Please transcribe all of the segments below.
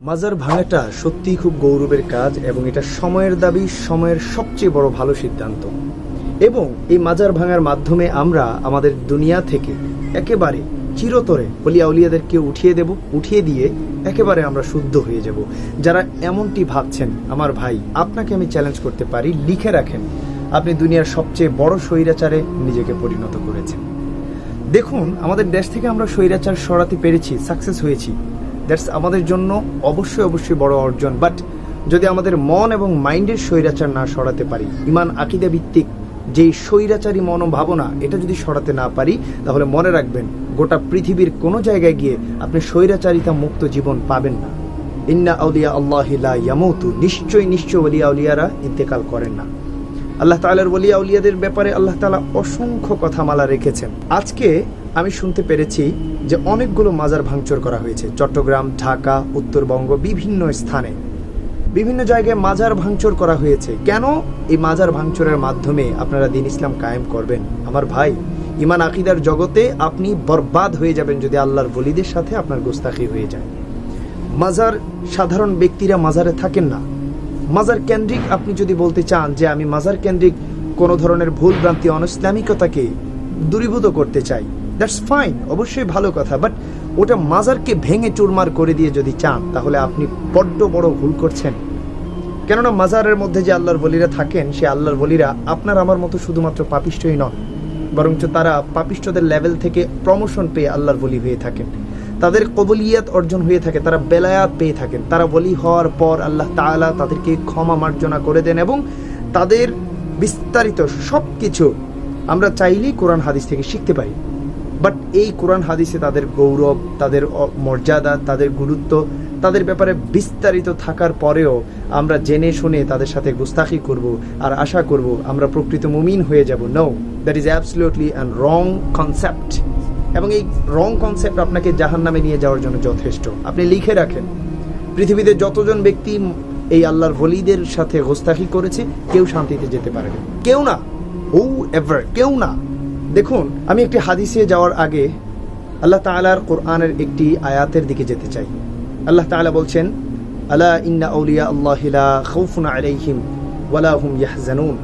মাজার ভাঙাটা সত্যিই খুব গৌরবের কাজ এবং এটা সময়ের দাবি, সময়ের সবচেয়ে বড় ভালো সিদ্ধান্ত। এবং এই মাজার ভাঙার মাধ্যমে আমরা আমাদের দুনিয়া থেকে একেবারে চিরতরে ওলিয়া উলিয়াদেরকে উঠিয়ে দিয়ে একেবারে আমরা শুদ্ধ হয়ে যাব। যারা এমনটি ভাবছেন, আমার ভাই, আপনাকে আমি চ্যালেঞ্জ করতে পারি, লিখে রাখেন আপনি দুনিয়ার সবচেয়ে বড় স্বৈরাচারে নিজেকে পরিণত করেছেন। দেখুন, আমাদের দেশ থেকে আমরা স্বৈরাচার সরাতে পেরেছি, সাকসেস হয়েছি, দ্যাটস আমাদের জন্য অবশ্যই বড় অর্জন। বাট যদি আমাদের মন এবং মাইন্ডের স্বৈরাচার না সরাতে পারি, ইমান আকিদা ভিত্তিক যেই স্বৈরাচারী মনোভাবনা, এটা যদি সরাতে না পারি, তাহলে মনে রাখবেন গোটা পৃথিবীর কোনো জায়গায় গিয়ে আপনি স্বৈরাচারিতা মুক্ত জীবন পাবেন না। ইন্না আউলিয়া আল্লাহি লা ইয়ামুতু, নিশ্চয় ওলিয়া উলিয়ারা ইন্তেকাল করেন না। আল্লাহ তাআলার ওলিয়া উলিয়াদের ব্যাপারে আল্লাহ তাআলা অসংখ্য কথামালা রেখেছেন। আজকে আমি শুনতে পেরেছি যে অনেকগুলো মাজার ভাঙচুর করা হয়েছে চট্টগ্রাম, ঢাকা, উত্তরবঙ্গ, বিভিন্ন স্থানে বিভিন্ন জায়গায় মাজার ভাঙচুর করা হয়েছে। কেন এই মাজার ভাঙচুরের মাধ্যমে আপনারা দ্বীন ইসলাম কায়েম করবেন? আমার ভাই, ইমান আকিদার জগতে আপনি বরবাদ হয়ে যাবেন যদি আল্লাহর ওলিদের সাথে আপনার গোস্তাখি হয়ে যায়। মাজার, সাধারণ ব্যক্তিরা মাজারে থাকেন না। মাজার কেন্দ্রিক আপনি যদি বলতে চান যে আমি মাজার কেন্দ্রিক কোনো ধরনের ভুল ভ্রান্তি, অনইসলামিকতাকে দূরীভূত করতে চাই, দ্যাটস ফাইন, অবশ্যই ভালো কথা। বাট ওটা মাজারকে ভেঙে চুরমার করে দিয়ে যদি চান, তাহলে আপনি বড্ড বড় ভুল করছেন। কেননা মাজারের মধ্যে যে আল্লাহর ওলিরা থাকেন, সে আল্লাহর ওলিরা আপনার আমার মতো শুধুমাত্র পাপিষ্ঠই নন, বরঞ্চ তারা পাপিষ্ঠদের লেভেল থেকে প্রমোশন পেয়ে আল্লাহর ওলি হয়ে থাকেন। তাদের কবুলিয়াত অর্জন হয়ে থাকে, তারা বেলায়াত পেয়ে থাকেন। তারা ওলি হওয়ার পর আল্লাহ তাআলা তাদেরকে ক্ষমা মার্জনা করে দেন এবং তাদের বিস্তারিত সব কিছু আমরা চাইলেই কোরআন হাদিস থেকে শিখতে পারি। বাট এই কোরআন হাদিসে তাদের গৌরব, তাদের মর্যাদা, তাদের গুরুত্ব, তাদের ব্যাপারে বিস্তারিত থাকার পরেও আমরা জেনে শুনে তাদের সাথে গুস্তাখি করব আর আশা করব আমরা প্রকৃত মুমিন হয়ে যাব। No, that is absolutely and wrong concept. এবং এই রং কনসেপ্ট আপনাকে জাহান্নামে নিয়ে যাওয়ার জন্য যথেষ্ট। আপনি লিখে রাখেন, পৃথিবীতে যতজন ব্যক্তি এই আল্লাহর ওলিদের সাথে গোস্তাখি করেছে, কেউ শান্তিতে যেতে পারে না, কেউ না, হু এভার, কেউ না। দেখুন, আমি একটি হাদিসে যাওয়ার আগে আল্লাহ তাআলার কোরআনের একটি আয়াতের দিকে যেতে চাই। আল্লাহ তাআলা বলছেন, আলা ইন্না আউলিয়া আল্লাহি লা খাউফুন আলাইহিম ওয়ালা হুম ইয়াহজানুন।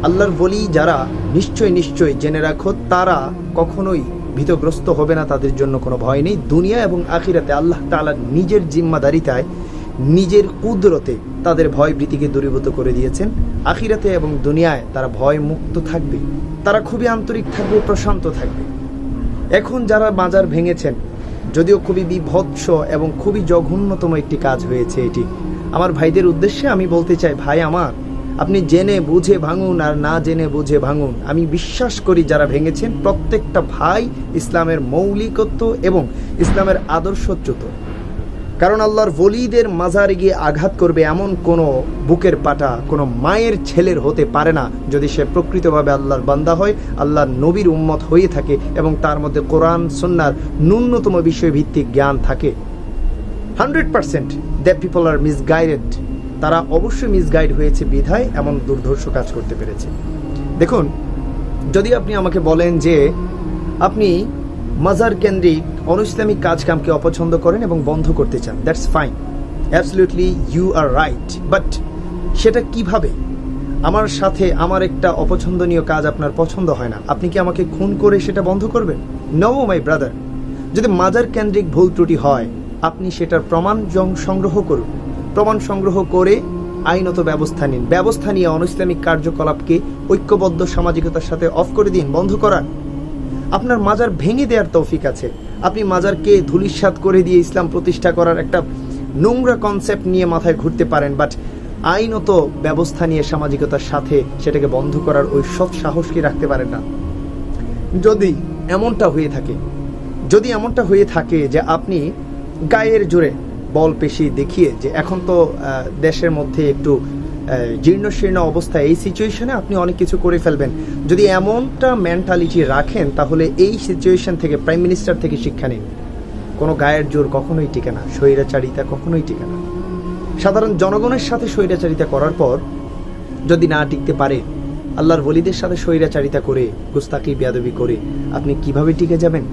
আল্লাহর ওলি যারা, নিশ্চয় জেনে রাখো, তারা কখনোই ভীতগ্রস্ত হবে না, তাদের জন্য কোনো ভয় নেই। দুনিয়া এবং আখিরাতে আল্লাহ তাআলা নিজের জিম্মাদারিতায়, নিজের কুদরতে তাদের ভয় ভীতিকে দূরীভূত করে দিয়েছেন। আখিরাতে এবং দুনিয়ায় তারা ভয় মুক্ত থাকবে, তারা খুবই আন্তরিক থাকবে, প্রশান্ত থাকবে। এখন যারা মাজার ভেঙেছেন, যদিও খুবই বিভৎস এবং খুবই জঘন্যতম একটি কাজ হয়েছে এটি, আমার ভাইদের উদ্দেশ্যে আমি বলতে চাই, ভাই আমার, আপনি জেনে বুঝে ভাঙুন আর না জেনে বুঝে ভাঙুন, আমি বিশ্বাস করি যারা ভেঙেছেন প্রত্যেকটা ভাই ইসলামের মৌলিকত্ব এবং ইসলামের আদর্শচ্যুত। কারণ আল্লাহর ওলিদের মাজারে গিয়ে আঘাত করবে এমন কোনো বুকের পাটা কোনো মায়ের ছেলের হতে পারে না, যদি সে প্রকৃতভাবে আল্লাহর বান্দা হয়, আল্লাহর নবীর উম্মত হয়ে থাকে এবং তার মধ্যে কোরআন সুন্নাহর ন্যূনতম বিষয়ভিত্তিক জ্ঞান থাকে। 100% দ্যাট পিপল আর মিসগাইডেড। তারা অবশ্যই মিসগাইড হয়েছে বিধায় এমন দুর্ধর্ষ কাজ করতে পেরেছে। দেখুন, যদি আপনি আমাকে বলেন যে আপনি মাজার কেন্দ্রিক অনইসলামিক কাজকামকে অপছন্দ করেন এবং বন্ধ করতে চান, that's fine, absolutely you are right. But সেটা কিভাবে? আমার সাথে আমার একটা অপছন্দনীয় কাজ আপনার পছন্দ হয় না, আপনি কি আমাকে খুন করে সেটা বন্ধ করবেন? No my brother. যদি মাজার কেন্দ্রিক ভুল ত্রুটি হয়, আপনি সেটার প্রমাণ সংগ্রহ করুন, প্রমাণ সংগ্রহ করে আইনত ব্যবস্থা নিন, ব্যবস্থা নিয়ে অনইসলামিক কার্যকলাপকে ঐক্যবদ্ধ সামাজিকতার সাথে অফ করে দিন, বন্ধ করান। আপনার মাজার ভেঙে দেওয়ার তৌফিক আছে, আপনি মাজারকে ধূলিসাৎ করে দিয়ে ইসলাম প্রতিষ্ঠা করার একটা নোংরা কনসেপ্ট নিয়ে মাথায় ঘুরতে পারেন, বাট আইনত ব্যবস্থা নিয়ে সামাজিকতার সাথে সেটাকে বন্ধ করার ওই সৎ সাহস কি রাখতে পারেন না? যদি এমনটা হয়ে থাকে যে আপনি গায়ের জোরে বল পেশি দেখিয়ে, যে এখন তো দেশের মধ্যে একটু জীর্ণশীর্ণ অবস্থা, এই সিচুয়েশনে আপনি অনেক কিছু করে ফেলবেন, যদি এমনটা মেন্টালিটি রাখেন, তাহলে এই সিচুয়েশন থেকে, প্রাইম মিনিস্টার থেকে শিক্ষা নিন। কোনো গায়ের জোর কখনোই টিকে না, স্বৈরাচারিতা কখনোই টিকে না। সাধারণ জনগণের সাথে স্বৈরাচারিতা করার পর যদি না টিকতে পারে, আল্লাহর ওলিদের সাথে স্বৈরাচারিতা করে, গুস্তাখি বেয়াদবি করে আপনি কিভাবে টিকে যাবেন?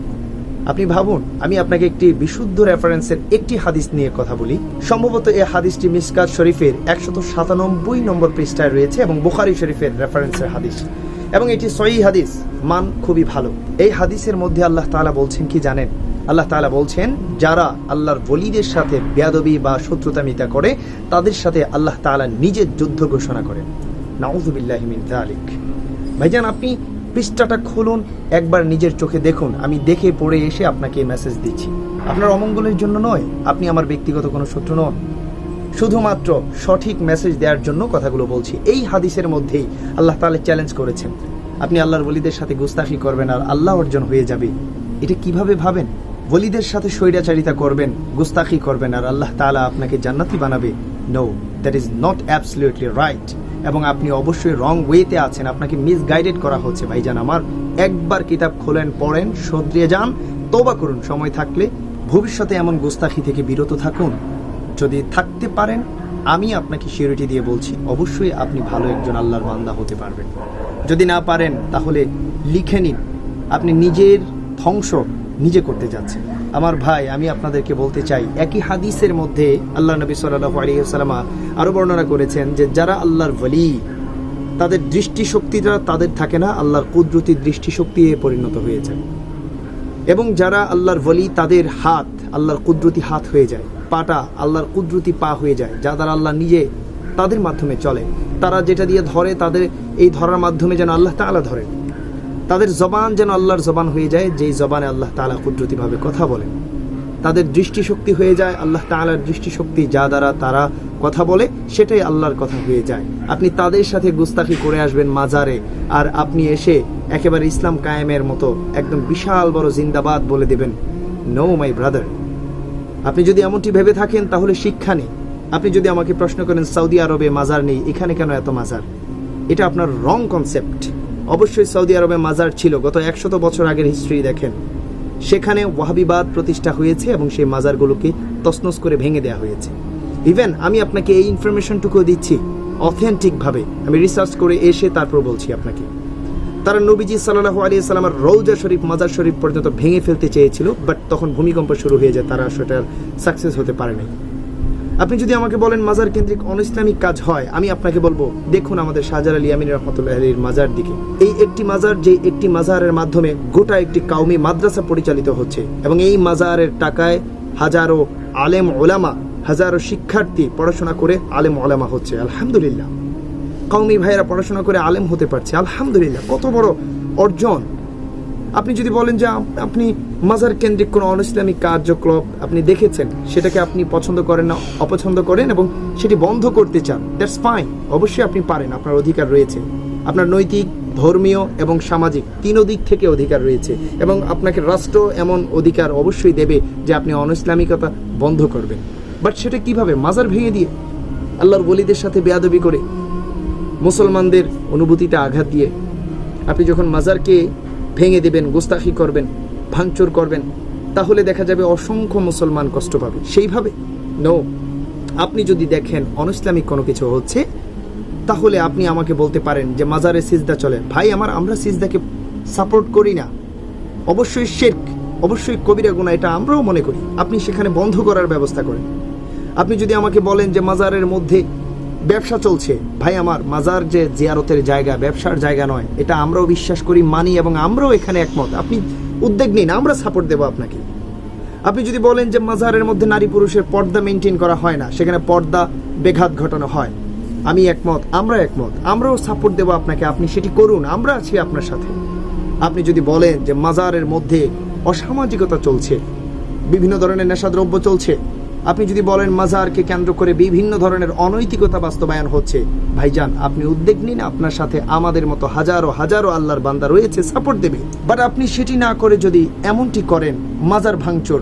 আপনি ভাবুন, আমি আপনাকে একটি বিশুদ্ধ রেফারেন্সের একটি হাদিস নিয়ে কথা বলি। সম্ভবত এই হাদিসটি মিশকাত শরীফের 197 নম্বর পৃষ্ঠায় রয়েছে এবং বুখারী শরীফের রেফারেন্সের হাদিস, এবং এটি সহিহ হাদিস, মান খুবই ভালো। এই হাদিসের মধ্যে আল্লাহ তাআলা বলছেন কি জানেন? আল্লাহ তাআলা বলছেন, যারা আল্লাহর ওলিদের সাথে বেয়াদবি বা শত্রুতামিতা করে তাদের সাথে আল্লাহ তাআলা নিজের যুদ্ধ ঘোষণা করেন। নাউযুবিল্লাহি মিন যালিক। ভাইজান, আপনি পৃষ্ঠাটা খুলুন, একবার নিজের চোখে দেখুন। আমি দেখে পড়ে এসে আপনাকে মেসেজ দিচ্ছি। আপনার অমঙ্গলের জন্য নয়, আপনি আমার ব্যক্তিগত কোনো শত্রু নন, শুধুমাত্র সঠিক মেসেজ দেওয়ার জন্য কথাগুলো বলছি। এই হাদিসের মধ্যেই আল্লাহ তাআলা চ্যালেঞ্জ করেছেন, আপনি আল্লাহর ওলিদের সাথে গুস্তাখি করবেন আর আল্লাহ অর্জন হয়ে যাবে। এটা কিভাবে ভাবেন? ওলিদের সাথে স্বৈরাচারিতা করবেন, গুস্তাখি করবেন আর আল্লাহ তাআলা আপনাকে জান্নাতি বানাবে? No, that is not absolutely right. এবং আপনি অবশ্যই রং ওয়েতে আছেন, আপনাকে মিসগাইডেড করা হচ্ছে। ভাইজান আমার, একবার কিতাব খোলেন, পড়েন, শুধরিয়ে যান, তওবা করুন। সময় থাকলে ভবিষ্যতে এমন গুস্তাখি থেকে বিরত থাকুন। যদি থাকতে পারেন, আমি আপনাকে সিউরিটি দিয়ে বলছি, অবশ্যই আপনি ভালো একজন আল্লাহর বান্দা হতে পারবেন। যদি না পারেন, তাহলে লিখে নিন, আপনি নিজের ধ্বংস নিজে করতে যাচ্ছেন। আমার ভাই, আমি আপনাদেরকে বলতে চাই, একই হাদিসের মধ্যে আল্লাহ নবী সাল্লাল্লাহু আলাইহি ওয়াসাল্লাম আরো বর্ণনা করেছেন যে যারা আল্লাহর ওলি, তাদের দৃষ্টিশক্তিটা তাদের থাকে না, আল্লাহর কুদরতি দৃষ্টিশক্তি পরিণত হয়ে যায়। এবং যারা আল্লাহর ওলি, তাদের হাত আল্লাহর কুদরতি হাত হয়ে যায়, পাটা আল্লাহর কুদরতি পা হয়ে যায়, যা দ্বারা আল্লাহ নিজে তাদের মাধ্যমে চলে। তারা যেটা দিয়ে ধরে, তাদের এই ধরার মাধ্যমে যেন আল্লাহ তাআলা ধরেন। তাদের জবান যেন আল্লাহর জবান হয়ে যায়, যেই জবানে আল্লাহ তাআলা কুদরতিভাবে কথা বলেন। তাদের দৃষ্টিশক্তি হয়ে যায় আল্লাহ তাআলার দৃষ্টিশক্তি, যা দ্বারা তারা কথা বলে সেটাই আল্লাহর কথা হয়ে যায়। আপনি তাদের সাথে গুস্তাখি করে আসবেন মাজারে, আর আপনি এসে একেবারে ইসলাম কায়েমের মতো একদম বিশাল বড় জিন্দাবাদ বলে দেবেন? No my brother. আপনি যদি এমনটি ভেবে থাকেন, তাহলে শিক্ষা নেই। আপনি যদি আমাকে প্রশ্ন করেন সৌদি আরবে মাজার নেই, এখানে কেন এত মাজার, এটা আপনার রং কনসেপ্ট। অবশ্যই সৌদি আরবে মাজার ছিল, গত 100 বছর আগের হিস্ট্রি দেখেন, সেখানে ওয়াহাবিবাদ প্রতিষ্ঠা হয়েছে এবং সেই মাজারগুলোকে তছনছ করে ভেঙে দেওয়া হয়েছে। ইভেন আমি আপনাকে এই ইনফরমেশনটুকু দিচ্ছি অথেন্টিকভাবে, আমি রিসার্চ করে এসে তারপর বলছি আপনাকে। তারা নবীজি সাল্লাল্লাহু আলাইহি ওয়াসাল্লামের রওজা শরীফ, মাজার শরীফ পর্যন্ত ভেঙে ফেলতে চেয়েছিল, বাট তখন ভূমিকম্প শুরু হয়ে যায়, তারা সেটার সাকসেস হতে পারে নাই। আপনি যদি আমাকে বলেন মাজার কেন্দ্রিক অনইসলামিক কাজ হয়, আমি আপনাকে বলবো, দেখুন আমাদের শাহজালাল আলী আমিনী রাহমাতুল্লাহি আলাইহির মাজার দিকে। এই একটি মাজার, যে একটি মাজারের মাধ্যমে গোটা একটি কওমি মাদ্রাসা পরিচালিত হচ্ছে, এবং এই মাজারের টাকায় হাজারো আলেম ওলামা, হাজারো শিক্ষার্থী পড়াশোনা করে আলেম ওলামা হচ্ছে। আলহামদুলিল্লাহ, কওমি ভাইয়েরা পড়াশোনা করে আলেম হতে পারছে। আলহামদুলিল্লাহ, কত বড় অর্জন। আপনি যদি বলেন যে আপনি মাজার কেন্দ্রিক কোনো অনইসলামিক কার্যকলাপ আপনি দেখেছেন, সেটাকে আপনি পছন্দ করেন না, অপছন্দ করেন এবং সেটি বন্ধ করতে চান, দ্যাটস ফাইন। অবশ্যই আপনি পারেন, আপনার অধিকার রয়েছে। আপনার নৈতিক, ধর্মীয় এবং সামাজিক তিনও দিক থেকে অধিকার রয়েছে, এবং আপনাকে রাষ্ট্র এমন অধিকার অবশ্যই দেবে যে আপনি অনইসলামিকতা বন্ধ করবেন। বাট সেটা কিভাবে? মাজার ভেঙে দিয়ে, আল্লাহর ওলিদের সাথে বেয়াদবি করে, মুসলমানদের অনুভূতিতে আঘাত দিয়ে। আপনি যখন মাজারকে ভেঙে দেবেন, গোস্তাখি করবেন, ভাঙচুর করবেন, তাহলে দেখা যাবে অসংখ্য মুসলমান কষ্ট পাবে। সেইভাবে নো। আপনি যদি দেখেন অনইসলামিক কোনো কিছু হচ্ছে, তাহলে আপনি আমাকে বলতে পারেন যে মাজারে সিজদা চলে। ভাই আমার, আমরা সিজদাকে সাপোর্ট করি না। অবশ্যই শিরক, অবশ্যই কবিরা গুনাহ, এটা আমরাও মনে করি। আপনি সেখানে বন্ধ করার ব্যবস্থা করেন। আপনি যদি আমাকে বলেন যে মাজারের মধ্যে ব্যবসা চলছে, ভাই আমার, মাজার যে জিয়ারতের জায়গা, ব্যবসার জায়গা নয়, এটা আমরাও বিশ্বাস করি, মানি, এবং আমরাও এখানে একমত। আপনি উদ্যোগ নিন, আমরা সাপোর্ট দেব আপনাকে। আপনি যদি বলেন যে মাজারের মধ্যে নারী পুরুষের পর্দা মেনটেন করা হয় না, সেখানে পর্দা বেঘাত ঘটানো হয়, আমি একমত, আমরা একমত, আমরাও সাপোর্ট দেব আপনাকে। আপনি সেটি করুন, আমরা আছি আপনার সাথে। আপনি যদি বলেন যে মাজারের মধ্যে অসামাজিকতা চলছে, বিভিন্ন ধরনের নেশাদ্রব্য চলছে, আপনি যদি বলেন মাজারকে কেন্দ্র করে বিভিন্ন ধরনের অনৈতিকতা বাস্তবায়ন হচ্ছে, ভাইজান আপনি উদ্যোগ নিন, আপনার সাথে আমাদের মতো হাজারো হাজারো আল্লাহর বান্দা রয়েছে, সাপোর্ট দেবে। বাট আপনি সেটি না করে যদি এমনটি করেন, মাজার ভাঙচুর,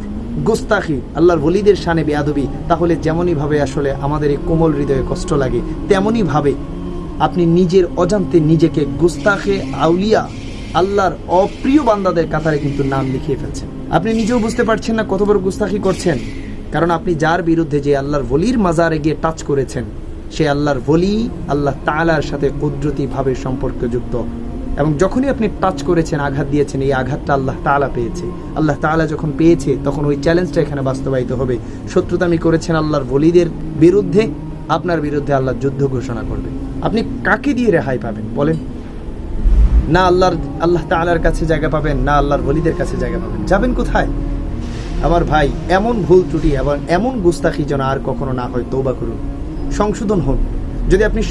গোস্তাখি, আল্লাহর ওলিদের শানে বেয়াদবি, তাহলে যেমনই ভাবে আসলে আমাদের এই কোমল হৃদয়ে কষ্ট লাগে, তেমনই ভাবে আপনি নিজের অজান্তে নিজেকে গোস্তাখে আউলিয়া, আল্লাহর অপ্রিয় বান্দাদের কাতারে কিন্তু নাম লিখিয়ে ফেলছেন। আপনি নিজেও বুঝতে পারছেন না কত বড় গোস্তাখি করছেন, কারণ আপনি যার বিরুদ্ধে যে আল্লাহর ওলির মাজারে গিয়ে টাচ করেছেন, সে আল্লাহর ওলি আল্লাহ তাআলার সাথে কুদরতি ভাবে সম্পর্কযুক্ত, এবং যখনই আপনি টাচ করেছেন, আঘাত দিয়েছেন, এই আঘাতটা আল্লাহ তাআলা পেয়েছে। আল্লাহ তাআলা যখন পেয়েছে তখন ওই চ্যালেঞ্জটা এখানে বাস্তবায়িত হবে। শত্রুতামি করেছেন আল্লাহর ওলিদের বিরুদ্ধে, আপনার বিরুদ্ধে আল্লাহ যুদ্ধ ঘোষণা করবে। আপনি কাকে দিয়ে রেহাই পাবেন বলেন? না আল্লাহ তাআলার কাছে জায়গা পাবেন, না আল্লাহর ওলিদের কাছে জায়গা পাবেন। যাবেন কোথায়? আমার ভাই, এমন ভুল ত্রুটি এবং এমন গুস্তাখি যেন আর কখনো না হয়। তওবা করুন, সংশোধন হন। যদি আপনি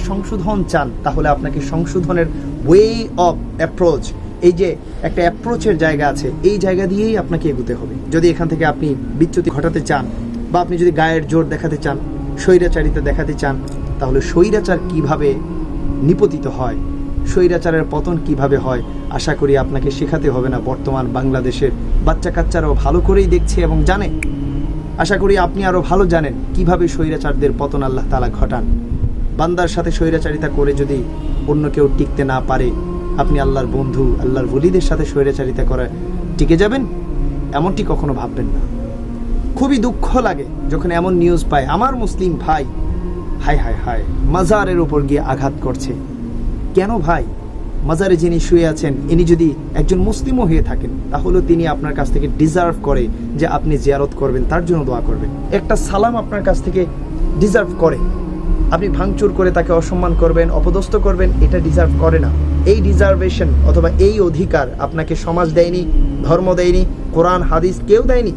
সংশোধন চান, তাহলে আপনাকে সংশোধনের ওয়ে অফ অ্যাপ্রোচ, এই যে একটা অ্যাপ্রোচের জায়গা আছে, এই জায়গা দিয়েই আপনাকে এগোতে হবে। যদি এখান থেকে আপনি বিচ্যুতি ঘটাতে চান, বা আপনি যদি গায়ের জোর দেখাতে চান, স্বৈরাচারিতা দেখাতে চান, তাহলে স্বৈরাচার কিভাবে নিপতিত হয়, স্বৈরাচারের পতন কিভাবে হয়, আশা করি আপনাকে শেখাতে হবে না। বর্তমান বাংলাদেশের বাচ্চা কাচ্চারাও ভালো করেই দেখছে এবং জানে। আশা করি আপনি আরও ভালো জানেন কিভাবে স্বৈরাচারদের পতন আল্লাহ তাআলা ঘটান। বান্দার সাথে স্বৈরাচারিতা করে যদি অন্য কেউ টিকতে না পারে, আপনি আল্লাহর বন্ধু, আল্লাহর ওলিদের সাথে স্বৈরাচারিতা করে টিকে যাবেন? এমনটি কখনো ভাববেন না। খুবই দুঃখ লাগে যখন এমন নিউজ পায়, আমার মুসলিম ভাই হায় হায় হায় মাজারের উপর গিয়ে আঘাত করছে। কেন ভাই? মাজারে যিনি শুয়ে আছেন, ইনি যদি একজন মুসলিমও হয়ে থাকেন, তাহলে তিনি আপনার কাছ থেকে ডিজার্ভ করে যে আপনি জিয়ারত করবেন, তার জন্য দোয়া করবেন, একটা সালাম আপনার কাছ থেকে ডিজার্ভ করে। আপনি ভাঙচুর করে তাকে অসম্মান করবেন, অপদস্থ করবেন, এটা ডিজার্ভ করে না। এই ডিজার্ভেশন অথবা এই অধিকার আপনাকে সমাজ দেয়নি, ধর্ম দেয়নি, কোরআন হাদিস কেউ দেয়নি।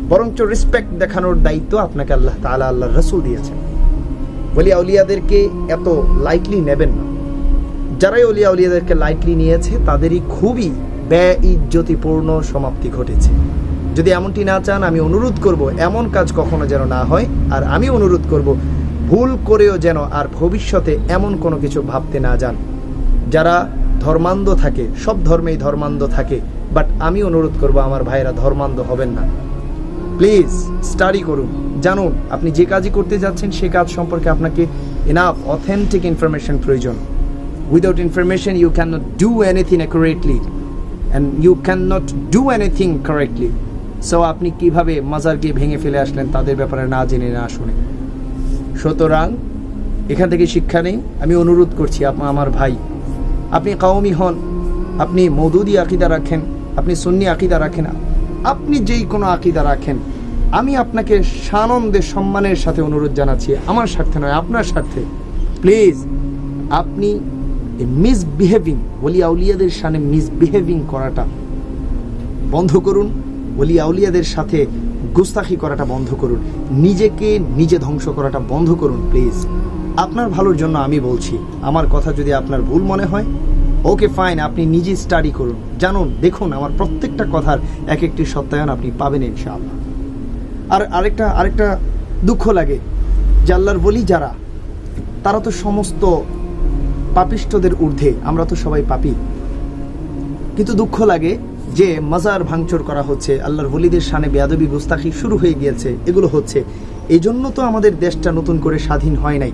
বরঞ্চ রেসপেক্ট দেখানোর দায়িত্ব আপনাকে আল্লাহ তাআলা, আল্লাহর রাসূল দিয়েছেন। ওলি আউলিয়াদেরকে এত লাইটলি নেবেন না। যারাই ওলিয়া উলিয়াদেরকে লাইটলি নিয়েছে তাদেরই খুবই বেইজ্জতিপূর্ণ সমাপ্তি ঘটেছে। যদি এমনটি না চান, আমি অনুরোধ করব এমন কাজ কখনো যেন না হয়। আর আমি অনুরোধ করব ভুল করেও যেন আর ভবিষ্যতে এমন কোনো কিছু ভাবতে না যান। যারা ধর্মান্ধ থাকে, সব ধর্মেই ধর্মান্ধ থাকে, বাট আমি অনুরোধ করব আমার ভাইয়েরা ধর্মান্ধ হবেন না। প্লিজ স্টাডি করুন, জানুন আপনি যে কাজই করতে যাচ্ছেন সে কাজ সম্পর্কে আপনাকে এনাফ অথেন্টিক ইনফরমেশন প্রয়োজন। Without information, you cannot do anything accurately and you cannot do anything correctly. So আপনি কিভাবে মাজার গিয়ে ভেঙে ফেলে আসলেন তাদের ব্যাপারে না জেনে না শুনে? সুতরাং এখান থেকে শিক্ষা নেই। আমি অনুরোধ করছি আমার ভাই, আপনি কওমি হন, আপনি মওদুদি আকীদা রাখেন, আপনি সুন্নি আকীদা রাখেন, আপনি যেই কোনো আকীদা রাখেন, আমি আপনাকে সানন্দে সম্মানের সাথে অনুরোধ জানাচ্ছি, আমার স্বার্থে নয়, আপনার স্বার্থে। প্লিজ আপনি মিসবিহেভিং, ওলি আউলিয়াদের সামনে মিসবিহেভিং করাটা বন্ধ করুন। ওলি আউলিয়াদের সাথে গুস্তাখি করাটা বন্ধ করুন। নিজেকে নিজে ধ্বংস করাটা বন্ধ করুন প্লিজ। আপনার ভালোর জন্য আমি বলছি। আমার কথা যদি আপনার ভুল মনে হয়, ওকে ফাইন, আপনি নিজে স্টাডি করুন, জানুন, দেখুন আমার প্রত্যেকটা কথার এক একটি সত্যায়ন আপনি পাবেন ইনশাআল্লাহ। আর আরেকটা দুঃখ লাগে যে আল্লাহর ওলি যারা, তারা তো সমস্ত পাপিষ্ঠদের ঊর্ধ্বে, আমরা তো সবাই পাপী। কিন্তু দুঃখ লাগে যে মাজার ভাঙচুর করা হচ্ছে, আল্লাহর ওলিদের শানে বেয়াদবি গুস্তাখি শুরু হয়ে গিয়েছে, এগুলো হচ্ছে। এই জন্য তো আমাদের দেশটা নতুন করে স্বাধীন হয় নাই।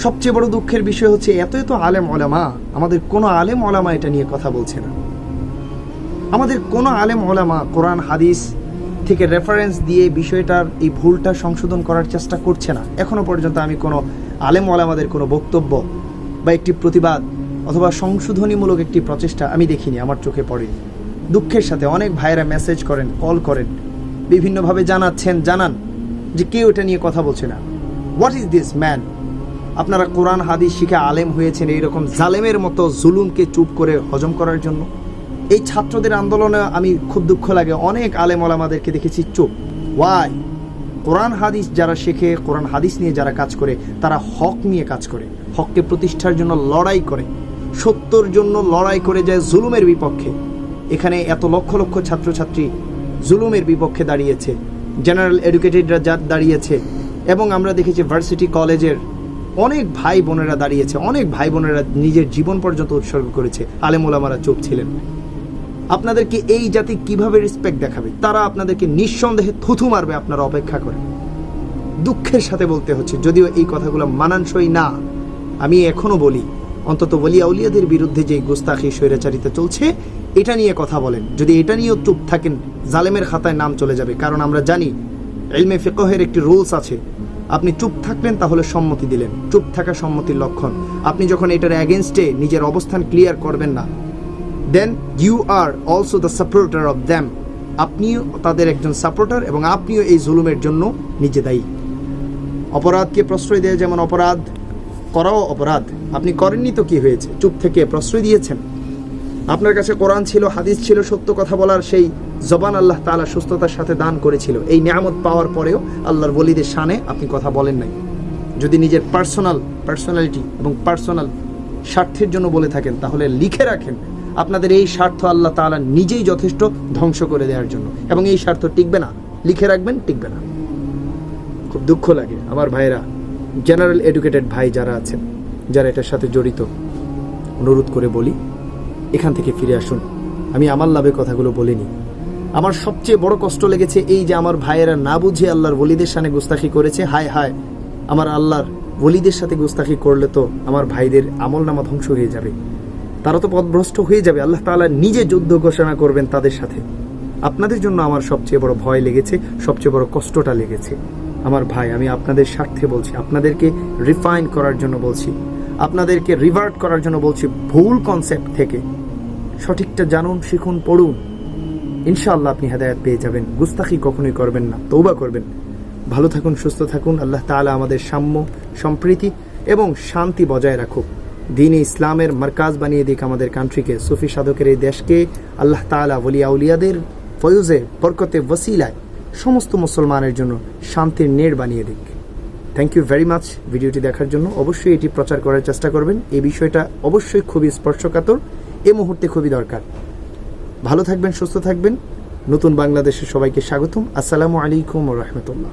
সবচেয়ে বড় দুঃখের বিষয় হচ্ছে এত আলেম ওলামা, আমাদের কোনো আলেম ওলামা এটা নিয়ে কথা বলছে না। আমাদের কোনো আলেম ওলামা কোরআন হাদিস থেকে রেফারেন্স দিয়ে বিষয়টার এই ভুলটা সংশোধন করার চেষ্টা করছে না। এখনো পর্যন্ত আমি কোনো আলেম ওলামাদের কোনো বক্তব্য বা একটি প্রতিবাদ অথবা সংশোধনীমূলক একটি প্রচেষ্টা আমি দেখিনি, আমার চোখে পড়েনি। দুঃখের সাথে অনেক ভাইয়েরা মেসেজ করেন, কল করেন, বিভিন্নভাবে জানান যে কেউ এটা নিয়ে কথা বলছে না। What is this man? আপনারা কোরআন হাদিস শিখে আলেম হয়েছেন এইরকম জালেমের মতো জুলুমকে চুপ করে হজম করার জন্য? এই ছাত্রদের আন্দোলনে আমি খুব দুঃখ লাগে, অনেক আলেম ওলামাদেরকে দেখেছি চুপ। ওয়াই? কোরআন হাদিস যারা শেখে, কোরআন হাদিস নিয়ে যারা কাজ করে, তারা হক নিয়ে কাজ করে, হককে প্রতিষ্ঠার জন্য লড়াই করে, সত্যর জন্য লড়াই করে যায় জুলুমের বিপক্ষে। এখানে এত লক্ষ লক্ষ ছাত্রছাত্রী জুলুমের বিপক্ষে দাঁড়িয়েছে, জেনারেল এডুকেটেডরা দাঁড়িয়েছে, এবং আমরা দেখেছি ভার্সিটি কলেজের অনেক ভাই বোনেরা দাঁড়িয়েছে, অনেক ভাই বোনেরা নিজের জীবন পর্যন্ত উৎসর্গ করেছে। আলেম ওলামারা চুপ ছিলেন। আপনাদেরকে এই জাতি কিভাবে রেসপেক্ট দেখাবে? তারা আপনাদেরকে নিঃসন্দেহে থুথু মারবে, আপনারা অপেক্ষা করেন। দুঃখের সাথে বলতে হচ্ছে, যদিও এই কথাগুলো মানানসই না, আমি এখনো বলি, অন্তত ওলি আউলিয়াদের বিরুদ্ধে যে গুস্তাখি স্বৈরাচারিতা চলছে এটা নিয়ে কথা বলেন। যদি এটা নিয়েও চুপ থাকেন, জালেমের খাতায় নাম চলে যাবে। কারণ আমরা জানি ইলমে ফিকহের একটি রুলস আছে, আপনি চুপ থাকলেন তাহলে সম্মতি দিলেন, চুপ থাকা সম্মতির লক্ষণ। আপনি যখন এটার অ্যাগেনস্টে নিজের অবস্থান ক্লিয়ার করবেন না, then you are also the supporter of them. আপনিও তাদের একজন সাপোর্টার এবং আপনিও এই জুলুমের জন্য নিজে দায়ী। অপরাধকে প্রশ্রয় দেওয়া যেমন অপরাধ, করাও অপরাধ। আপনি করেননি তো কি হয়েছে, চুপ থেকে প্রশ্রয় দিয়েছেন। আপনার কাছে কোরআন ছিল, হাদিস ছিল, সত্য কথা বলার সেই জবান আল্লাহ তাআলা সুস্থতার সাথে দান করেছিল। এই নিয়ামত পাওয়ার পরেও আল্লাহর ওলিদের শানে আপনি কথা বলেন নাই। যদি নিজের পার্সোনালিটি এবং পার্সোনাল স্বার্থের জন্য বলে থাকেন তাহলে লিখে রাখেন আপনাদের এই স্বার্থ আল্লাহ তাআলা নিজেই যথেষ্ট ধ্বংস করে দেওয়ার জন্য, এবং এই স্বার্থ টিকবে না। লিখে রাখবেন, টিকবে না। খুব দুঃখ লাগে আমার ভাইরা, জেনারেল এডুকেটেড ভাই যারা আছেন, যারা এটার সাথে জড়িত, অনুরোধ করে বলি এখান থেকে ফিরে আসুন। আমি আমার লাভের কথাগুলো বলিনি। আমার সবচেয়ে বড় কষ্ট লেগেছে এই যে আমার ভাইয়েরা না বুঝে আল্লাহর ওলিদের সামনে গুস্তাখি করেছে। হায় হায়, আমার আল্লাহর ওলিদের সাথে গুস্তাখি করলে তো আমার ভাইদের আমলনামা ধ্বংস হয়ে যাবে, তারা তো পথভ্রষ্ট হয়ে যাবে। আল্লাহ তাআলা নিজে যুদ্ধ ঘোষণা করবেন তাদের সাথে। আপনাদের জন্য আমার সবচেয়ে বড় ভয় লেগেছে, সবচেয়ে বড় কষ্টটা লেগেছে। আমার ভাই, আমি আপনাদের স্বার্থে বলছি, আপনাদেরকে রিফাইন করার জন্য বলছি, আপনাদেরকে রিভার্ট করার জন্য বলছি। ভুল কনসেপ্ট থেকে সঠিকটা জানুন, শিখুন, পড়ুন। ইনশাআল্লাহ আপনি হেদায়েত পেয়ে যাবেন। গুস্তাখি কখনোই করবেন না, তওবা করবেন। ভালো থাকুন, সুস্থ থাকুন। আল্লাহ তাআলা আমাদের সাম্য, সম্প্রীতি এবং শান্তি বজায় রাখুক। দ্বীন ইসলামের মার্কাজ বানিয়ে দিক আমাদের কান্ট্রিকে, সুফি সাধকের এই দেশকে। আল্লাহ তাআলা ওলিয়া উলিয়াদের ফয়ুজে, বরকতে, ওসিলায় সমস্ত মুসলমানের জন্য শান্তির নেড় বানিয়ে দিক। থ্যাংক ইউ ভেরি মাচ ভিডিওটি দেখার জন্য। অবশ্যই এটি প্রচার করার চেষ্টা করবেন। এই বিষয়টা অবশ্যই খুবই স্পর্শকাতর, এই মুহূর্তে খুবই দরকার। ভালো থাকবেন, সুস্থ থাকবেন। নতুন বাংলাদেশের সবাইকে স্বাগতম। আসসালামু আলাইকুম ওয়া রাহমাতুল্লাহ।